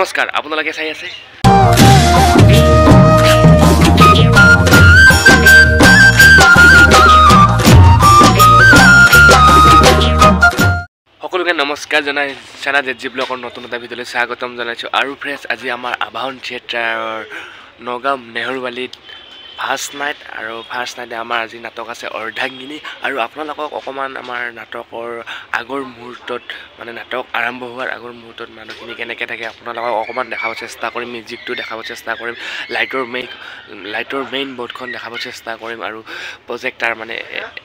নমস্কাৰ আপোনালোকে চাই আছে সকলোকে নমস্কাৰ জনাই চানা জেজি ব্লগৰ নতুন এটা ভিডিঅ'লৈ স্বাগতম জনাইছোঁ আৰু ফ্ৰেছ আজি আমাৰ আবাহন থিয়েটাৰৰ নগাঁও নেহৰুবালিত ফাৰ্ষ্ট নাইটে আমাৰ আজি নাটক আছে অৰ্ধাংগিনী আৰু আপোনালোকক অকণমান আমাৰ নাটকৰ আগৰ মুহূৰ্তত মানে নাটক আৰম্ভ হোৱাৰ আগৰ মুহূৰ্তত মানুহখিনি কেনেকৈ থাকে আপোনালোকক অকণমান দেখাব চেষ্টা কৰিম মিউজিকটো দেখাব চেষ্টা কৰিম লাইটৰ মেইন বৰ্ডখন দেখাব চেষ্টা কৰিম আৰু প্ৰজেক্টাৰ মানে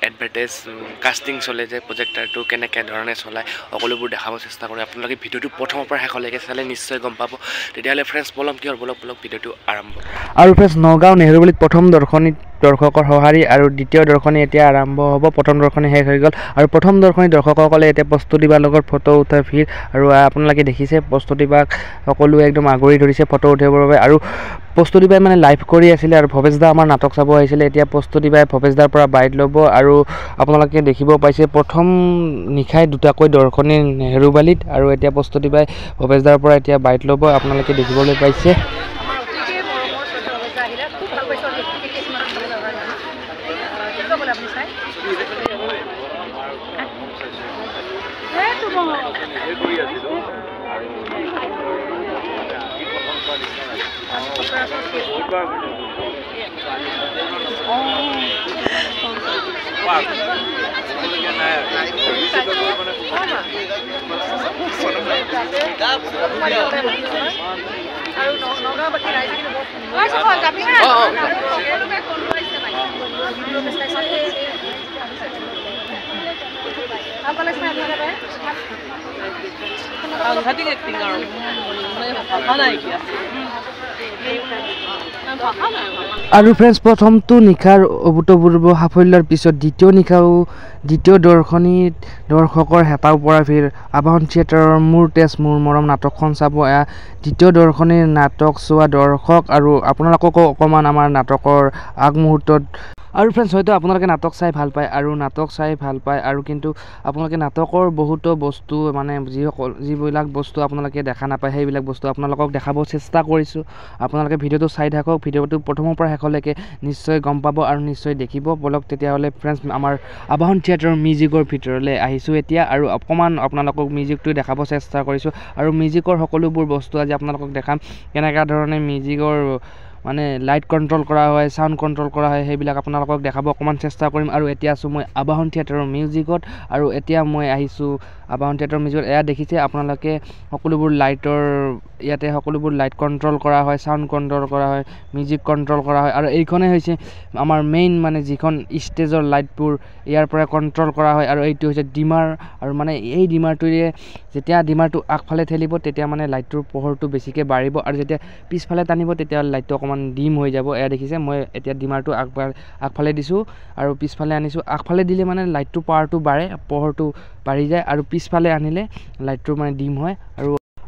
এডভাৰটাইজ কাষ্টিং চলে যে প্ৰজেক্টাৰটো কেনেকৈ ধৰণে চলায় সকলোবোৰ দেখাব চেষ্টা কৰিম আপোনালোকে ভিডিঅ'টো প্ৰথমৰ পৰা শেষলৈকে চালে নিশ্চয় গম পাব তেতিয়াহ'লে ফ্ৰেণ্ডছ বলক ভিডিঅ'টো আৰম্ভ আৰু ফ্ৰেণ্ডছ নগাঁও নেহৰুবালিত প্ৰথম দৰ্শকৰ সঁহাৰি আৰু দ্বিতীয় দৰ্শনী এতিয়া আৰম্ভ হ'ব প্ৰথম দৰ্শনী শেষ হৈ গ'ল আৰু প্ৰথম দৰ্শনী দৰ্শকসকলে এতিয়া প্ৰস্তুতি বাৰ লগত ফটো উঠাৰ ভিৰ আৰু আপোনালোকে দেখিছে প্ৰস্তুতি বাক সকলোৱে একদম আগুৰি ধৰিছে ফটো উঠিবৰ বাবে আৰু প্ৰস্তুতি বাই মানে লাইভ কৰি আছিলে আৰু ভৱেশ দা আমাৰ নাটক চাব আহিছিলে এতিয়া প্ৰস্তুতি বাই ভৱেশ দাৰ পৰা বাইট ল'ব আৰু আপোনালোকে দেখিব পাইছে প্ৰথম নিশাই দুটাকৈ দৰ্শনী নেহৰুবালিত আৰু এতিয়া প্ৰস্তুতি বাই ভৱেশ দাৰ পৰা এতিয়া বাইট ল'ব আপোনালোকে দেখিবলৈ পাইছে আৰু ফ্ৰেণ্ডছ প্ৰথমটো নিশাৰ অভূতপূৰ্ব সাফল্যৰ পিছত দ্বিতীয় দৰ্শনীত দৰ্শকৰ হেঁপাহ পৰা ভিৰ আবাহন থিয়েটাৰৰ মোৰ তেজ মোৰ মৰম নাটকখন চাব এয়া দ্বিতীয় দৰ্শনীৰ নাটক চোৱা দৰ্শক আৰু আপোনালোককো অকণমান আমাৰ নাটকৰ আগমুহূৰ্তত আৰু ফ্ৰেণ্ডছ হয়তো আপোনালোকে নাটক চাই ভাল পায় আৰু কিন্তু আপোনালোকে নাটকৰ বহুতো বস্তু মানে যিবিলাক বস্তু আপোনালোকে দেখা নাপায় সেইবিলাক বস্তু আপোনালোকক দেখাব চেষ্টা কৰিছোঁ আপোনালোকে ভিডিঅ'টো চাই থাকক ভিডিঅ'টো প্ৰথমৰ পৰা শেষলৈকে নিশ্চয় গম পাব আৰু নিশ্চয় দেখিব বলক তেতিয়াহ'লে ফ্ৰেণ্ডছ আমাৰ আবাহন থিয়েটাৰৰ মিউজিকৰ ভিতৰলৈ আহিছোঁ এতিয়া আৰু অকণমান আপোনালোকক মিউজিকটো দেখাব চেষ্টা কৰিছোঁ আৰু মিউজিকৰ সকলোবোৰ বস্তু আজি আপোনালোকক দেখাম কেনেকুৱা ধৰণে মিউজিকৰ মানে লাইট কণ্ট্ৰল কৰা হয় চাউণ্ড কণ্ট্ৰল কৰা হয় সেইবিলাক আপোনালোকক দেখাব অকণমান চেষ্টা কৰিম আৰু এতিয়া আছোঁ মই আবাহন থিয়েটাৰৰ মিউজিকত আৰু এতিয়া মই আহিছোঁ আবাহন থিয়েটাৰৰ মিউজিকত এয়া দেখিছে আপোনালোকে সকলোবোৰ ইয়াতে সকলোবোৰ লাইট কণ্ট্ৰল কৰা হয় চাউণ্ড কণ্ট্ৰল কৰা হয় মিউজিক কণ্ট্ৰল কৰা হয় আৰু এইখনেই হৈছে আমাৰ মেইন মানে যিখন ষ্টেজৰ লাইটবোৰ ইয়াৰ পৰা কণ্ট্ৰল কৰা হয় আৰু এইটো হৈছে ডিমাৰ আৰু মানে এই ডিমাৰটোৰে যেতিয়া ডিমাৰটো আগফালে ঠেলিব তেতিয়া মানে লাইটটোৰ পোহৰটো বেছিকৈ বাঢ়িব আৰু যেতিয়া পিছফালে টানিব তেতিয়াহ'লে লাইটটো অকণমান ডিম হৈ যাব এয়া দেখিছে মই এতিয়া ডিমাৰটো আগফালে দিছোঁ আৰু পিছফালে আনিছোঁ আগফালে দিলে মানে লাইটটোৰ পাৱাৰটো বাঢ়ে পোহৰটো বাঢ়ি যায় আৰু পিছফালে আনিলে লাইটটো মানে ডিম হয়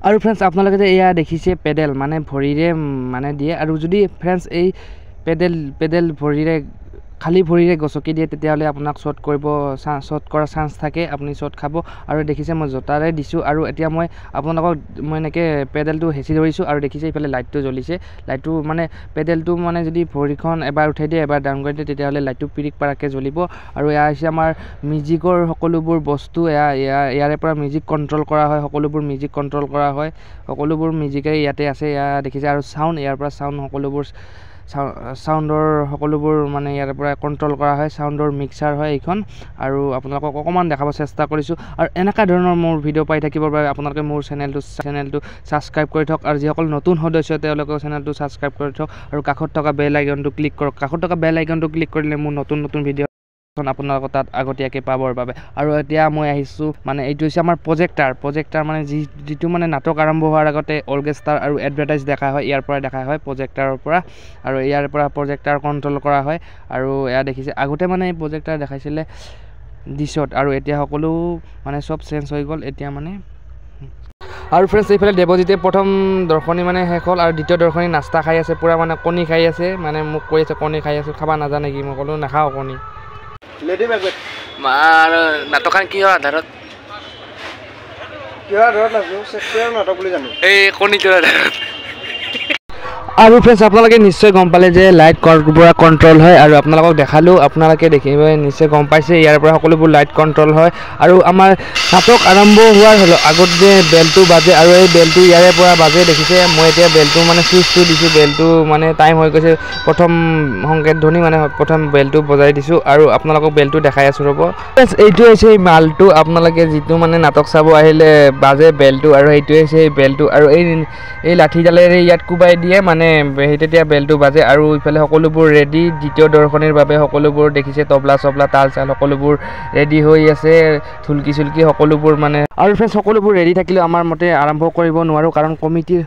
আৰু ফ্ৰেণ্ডছ আপোনালোকে যে এয়া দেখিছে পেডেল মানে ভৰিৰে মানে দিয়ে আৰু যদি ফ্ৰেণ্ডছ এই পেডেল খালী ভৰিৰে গছকি দিয়ে তেতিয়াহ'লে আপোনাক শ্বট কৰা চান্স থাকে আপুনি শ্বট খাব আৰু দেখিছে মই জোতাৰে দিছোঁ আৰু এতিয়া মই আপোনালোকক মই এনেকৈ পেডেলটো হেঁচি ধৰিছোঁ আৰু দেখিছে এইফালে লাইটটো জ্বলিছে লাইটটো মানে পেডেলটো মানে যদি ভৰিখন এবাৰ উঠাই দিয়ে এবাৰ ডাউন কৰি দিয়ে তেতিয়াহ'লে লাইটটো পিৰিক পাৰাকৈ জ্বলিব আৰু এয়া হৈছে আমাৰ মিউজিকৰ সকলোবোৰ বস্তু ইয়াৰে পৰা মিউজিক কণ্ট্ৰল কৰা হয় সকলোবোৰ মিউজিক কণ্ট্ৰল কৰা হয় সকলোবোৰ মিউজিকেই ইয়াতে আছে এয়া দেখিছে আৰু চাউণ্ড ইয়াৰ পৰা চাউণ্ডৰ সকলোবোৰ মানে ইয়াৰ পৰা কণ্ট্ৰল কৰা হয় চাউণ্ডৰ মিক্সাৰ হয় এইখন আৰু আপোনালোকক অকণমান দেখাব চেষ্টা কৰিছোঁ আৰু এনেকুৱা ধৰণৰ মোৰ ভিডিঅ' পাই থাকিবৰ বাবে আপোনালোকে মোৰ চেনেলটো ছাবস্ক্ৰাইব কৰি থওক আৰু যিসকল নতুন সদস্য তেওঁলোকেও চেনেলটো ছাবস্ক্ৰাইব কৰি থওক আৰু কাষত থকা বেল আইকনটো ক্লিক কৰক কাষত থকা বেল আইকনটো ক্লিক কৰিলে মোৰ নতুন ভিডিঅ' আপোনালোকৰ তাত আগতীয়াকৈ পাবৰ বাবে আৰু এতিয়া মই আহিছোঁ মানে এইটো হৈছে আমাৰ প্ৰজেক্টাৰ মানে যিটো মানে নাটক আৰম্ভ হোৱাৰ আগতে অৰ্কেষ্ট্ৰাৰ আৰু এডভাৰটাইজ দেখা হয় ইয়াৰ পৰা দেখা হয় প্ৰজেক্টাৰৰ পৰা আৰু ইয়াৰ পৰা প্ৰজেক্টাৰ কণ্ট্ৰল কৰা হয় আৰু এয়া দেখিছে আগতে মানে এই প্ৰজেক্টাৰ দেখাইছিলে ডিছত আৰু এতিয়া সকলো মানে চব চেঞ্জ হৈ গ'ল এতিয়া মানে আৰু ফ্ৰেণ্ডছ এইফালে দেৱজিতে প্ৰথম দৰ্শনী মানে শেষ হ'ল আৰু দ্বিতীয় দৰ্শনী নাস্তা খাই আছে পূৰা মানে কণী খাই আছে মানে মোক কৈ আছে কণী খাই আছোঁ খাব নাজানে কি মই ক'লোঁ নাখাওঁ কণী মাৰ নাটকখন কিহৰ আধাৰত এই কণীটোৰা আৰু ফ্ৰেণ্ডছ আপোনালোকে নিশ্চয় গম পালে যে লাইট পৰা কণ্ট্ৰল হয় আৰু আপোনালোকক দেখালোঁ আপোনালোকে দেখিব নিশ্চয় গম পাইছে ইয়াৰ পৰা সকলোবোৰ লাইট কণ্ট্ৰল হয় আৰু আমাৰ নাটক আৰম্ভ হোৱাৰ আগত যে বেলটো বাজে আৰু এই বেলটো ইয়াৰে পৰা বাজে দেখিছে মই এতিয়া বেলটো মানে চুইচটো দিছোঁ বেলটো মানে টাইম হৈ গৈছে প্ৰথম সংকেত ধ্বনি মানে প্ৰথম বেলটো বজাই দিছোঁ আৰু আপোনালোকক বেলটো দেখাই আছোঁ ৰ'ব ফ্ৰেণ্ডছ এইটো হৈছে এই মালটো আপোনালোকে যিটো মানে নাটক চাব আহিলে বাজে বেলটো আৰু সেইটোৱে হৈছে এই বেলটো আৰু এই লাঠিডালেৰে ইয়াত কোবাই দিয়ে মানে সেই তেতিয়া বেলটো বাজে আৰু ইফালে সকলোবোৰ ৰেডি দ্বিতীয় দৰ্শনীৰ বাবে সকলোবোৰ দেখিছে তবলা চবলা তাল চাল সকলোবোৰ ৰেডি হৈ আছে ঢুলকি চুলকি সকলোবোৰ মানে আৰু ফ্ৰেণ্ডছ সকলোবোৰ ৰেডি থাকিলেও আমাৰ মতে আৰম্ভ কৰিব নোৱাৰোঁ কাৰণ কমিটিৰ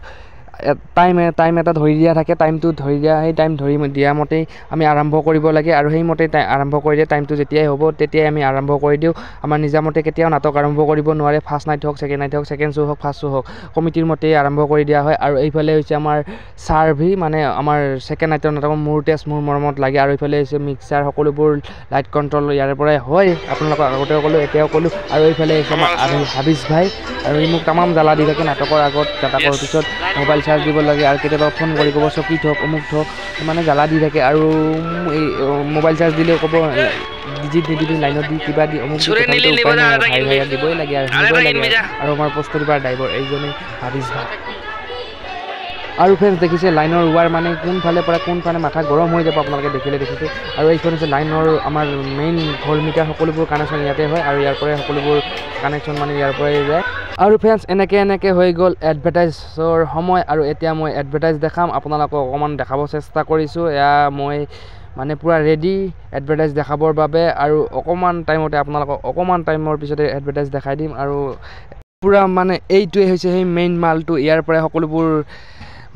টাইম এটা ধৰি দিয়া থাকে টাইমটো ধৰি দিয়া সেই টাইম ধৰি দিয়া মতেই আমি আৰম্ভ কৰিব লাগে আৰু সেইমতে আৰম্ভ কৰি দিয়ে টাইমটো যেতিয়াই হ'ব তেতিয়াই আমি আৰম্ভ কৰি দিওঁ আমাৰ নিজামতে কেতিয়াও নাটক আৰম্ভ কৰিব নোৱাৰে ফাৰ্ষ্ট নাইট হওক ছেকেণ্ড নাইট হওক ছেকেণ্ড শ্ব' হওক ফাৰ্ষ্ট শ্ব' হওক কমিটিৰ মতেই আৰম্ভ কৰি দিয়া হয় আৰু এইফালে হৈছে আমাৰ চাৰ্ভি মানে আমাৰ ছেকেণ্ড নাইটৰ নাটকৰ মোৰ টেষ্ট মোৰ মৰমত লাগে আৰু এইফালে হৈছে মিক্সাৰ সকলোবোৰ লাইট কণ্ট্ৰল ইয়াৰে পৰাই হয় আপোনালোকক আগতেও ক'লোঁ এতিয়াও ক'লোঁ আৰু এইফালে হৈছে আমাৰ হাবিজ ভাই আৰু ই মোক তামাম জ্বালা দি থাকে নাটকৰ আগত নাটকৰ পিছত মোবাইল চাৰ্জ দিব লাগে আৰু কেতিয়াবা ফোন কৰি ক'ব চকীত হওক অমুক হওক মানে জ্বালা দি থাকে আৰু এই মোবাইল চাৰ্জ দিলেও ক'ব ডিজিট নিদিবি লাইনত দি কিবা দি অমুক উপায় নাই ভাই ভাইয়া দিবই লাগে আৰু দিবই লাগে আৰু আমাৰ পস্তৰিবাৰ ড্ৰাইভাৰ এইজনেই হাবিজ ভাই আৰু ফ্ৰেণ্ডছ দেখিছে লাইনৰ ৱাৰ মানে কোনফালে পৰা কোনফালে মাথা গৰম হৈ যাব আপোনালোকে দেখিছে আৰু এইখন হৈছে লাইনৰ আমাৰ মেইন ভল্ট মিটাৰ সকলোবোৰ কানেকশ্যন ইয়াতে হয় আৰু ইয়াৰ পৰাই সকলোবোৰ কানেকশ্যন মানে ইয়াৰ পৰাই যায় আৰু ফ্ৰেণ্ডছ এনেকৈ হৈ গ'ল এডভাৰটাইজৰ সময় আৰু এতিয়া মই এডভাৰটাইজ দেখাম আপোনালোকক অকণমান দেখাব চেষ্টা কৰিছোঁ এয়া মই মানে পূৰা ৰেডি এডভাৰটাইজ দেখাবৰ বাবে আৰু অকণমান টাইমতে আপোনালোকক অকণমান টাইমৰ পিছতে এডভাৰটাইজ দেখাই দিম আৰু পূৰা মানে এইটোৱে হৈছে সেই মেইন মালটো ইয়াৰ পৰাই সকলোবোৰ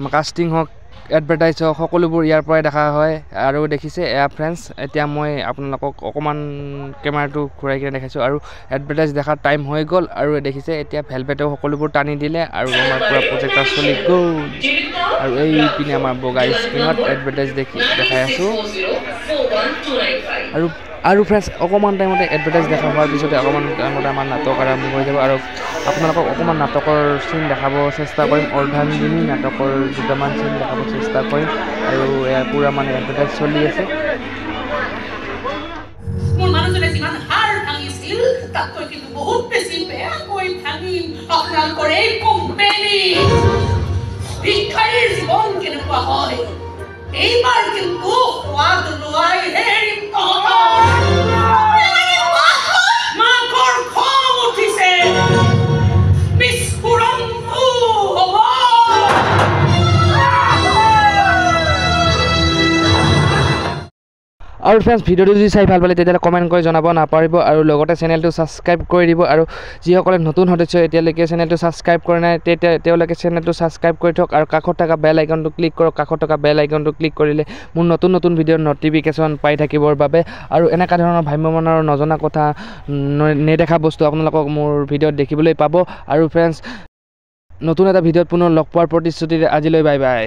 কাষ্টিং হওক এডভাৰটাইজ হওক সকলোবোৰ ইয়াৰ পৰাই দেখা হয় আৰু দেখিছে এয়া ফ্ৰেণ্ডছ এতিয়া মই আপোনালোকক অকণমান কেমেৰাটো ঘূৰাই কিনে দেখাইছোঁ আৰু এডভাৰটাইজ দেখাৰ টাইম হৈ গ'ল আৰু দেখিছে এতিয়া ভেলভেটেও সকলোবোৰ টানি দিলে আৰু আমাৰ পূৰা প্ৰজেক্টৰ চলি গ'ল আৰু এইপিনে আমাৰ বগা স্ক্ৰীণত এডভাৰটাইজ দেখাই আছোঁ আৰু ফ্ৰেণ্ডছ অকণমান টাইমতে এডভাৰটাইজ দেখা হোৱাৰ পিছতে অকণমান টাইমতে আমাৰ নাটক আৰম্ভ হৈ যাব আৰু আপোনালোকক অকণমান নাটকৰ চিন দেখাব চেষ্টা কৰিম অৰ্ধাংগিনী নাটকৰ দুটামান চিন দেখাব চেষ্টা কৰিম আৰু ইয়াৰ পূৰা মানে এডভাৰটাইজ চলি আছে মোৰ মানুহজনে যিমান হাৰ ভাঙিছিল তাতকৈ কিন্তু বহুত বেছি বেয়াকৈ ভাঙিম আপোনালোকৰ এই কোম্পানী ভিক্ষাৰীৰ জীৱন কেনেকুৱা হয় এইবাৰ কিন্তু সোৱাদ লোৱাই হেৰিম মাকৰ খং উঠিছে বিস্ফোৰণটো হ'ব আৰু ফ্ৰেণ্ডছ ভিডিঅ'টো যদি চাই ভাল পালে তেতিয়াহ'লে কমেণ্ট কৰি জনাব নাপাহৰিব আৰু লগতে চেনেলটো ছাবস্ক্ৰাইব কৰি দিব আৰু যিসকলে নতুন সদস্য এতিয়ালৈকে চেনেলটো ছাবস্ক্ৰাইব কৰা নাই তেওঁলোকে চেনেলটো ছাবস্ক্ৰাইব কৰি থওক আৰু কাষত থকা বেল আইকনটো ক্লিক কৰক কাষত থকা বেল আইকনটো ক্লিক কৰিলে মোৰ নতুন ভিডিঅ'ৰ ন'টিফিকেশ্যন পাই থাকিবৰ বাবে আৰু এনেকুৱা ধৰণৰ ভ্ৰাম্যমানৰ নজনা কথা নেদেখা বস্তু আপোনালোকক মোৰ ভিডিঅ'ত দেখিবলৈ পাব আৰু ফ্ৰেণ্ডছ নতুন এটা ভিডিঅ'ত পুনৰ লগ পোৱাৰ প্ৰতিশ্ৰুতিৰে আজিলৈ বাই বাই